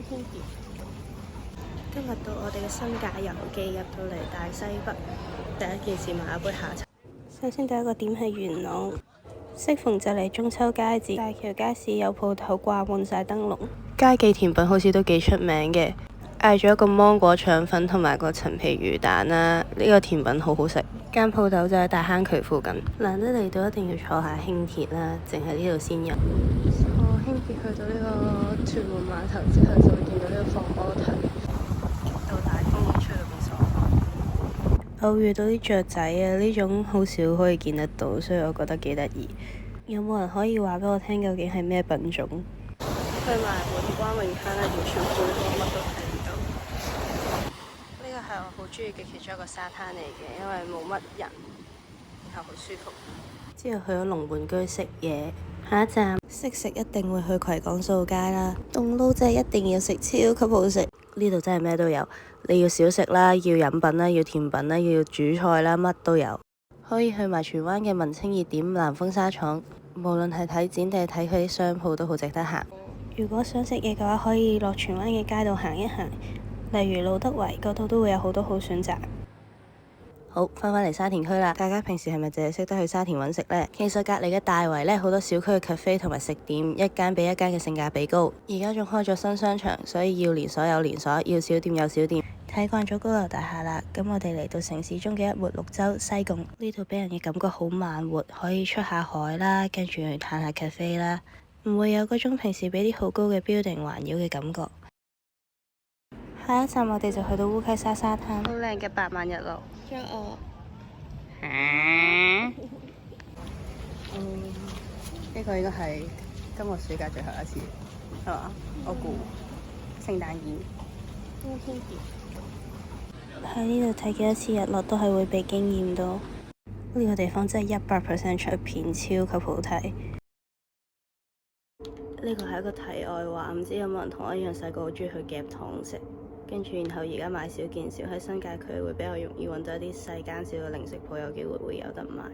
今日到我哋嘅新界遊記，入到嚟大西北，第一件事買一杯下茶。首先第一個點係元朗，適逢就嚟中秋佳節，大橋街市有鋪頭掛滿晒燈籠。街記甜品好似都幾出名嘅，嗌咗一個芒果腸粉同埋個陳皮魚蛋啦。呢個甜品好好食，間鋪頭就喺大坑渠附近。難得嚟到一定要坐下輕鐵啦，淨係呢度先有。坐輕鐵去到呢個屯門碼頭之後，就會見到呢個防波堤。到大風已經吹到變傻。我遇到啲雀仔啊，呢種好少可以見得到，所以我覺得幾得意。有冇人可以話俾我聽究竟係咩品種？去埋門關泳灘係完全背光，乜都睇唔到。呢個係我好中意嘅其中一個沙灘嚟嘅，因為冇乜人，然後好舒服。之後去咗龍門居食嘢，下一站識食一定會去葵港掃街啦。凍撈真係一定要食，超級好食。呢度真係咩都有，你要小食啦，要飲品啦，要甜品啦，要主菜啦，乜都有。可以去埋荃灣嘅文青熱點南豐紗廠，無論係睇展定係睇佢啲商鋪都好值得行。如果想食嘢嘅話，可以落荃灣嘅街道行一行，例如路德圍嗰度都會有好多好選擇。好，翻返嚟沙田區啦，大家平時係咪淨係識得去沙田揾食呢？其實隔離嘅大圍呢，好多小區嘅 cafe 同埋食店，一間比一間嘅性價比高。而家仲開咗新商場，所以要連鎖有連鎖，要小店有小店。睇慣咗高樓大廈啦，咁我哋嚟到城市中嘅一末綠洲西貢，呢度俾人嘅感覺好慢活，可以出下海啦，跟住去嘆下 cafe 啦，唔會有嗰種平時俾啲好高嘅 building 環繞嘅感覺。下一站我哋就去到烏溪沙沙灘，好靚嘅百萬日落。仲有我。呢個應該係今個暑假最後一次，係嘛？我估聖誕宴。喺呢度睇幾多次日落都係會被驚豔到。呢個地方真係100% 出片，超級好睇。呢個係一個題外話，唔知有冇人同我一樣細個好中意去夾糖食，跟住然後而家買少見少，喺新界區會比較容易揾到一啲細間少嘅零食鋪，有機會會有得賣。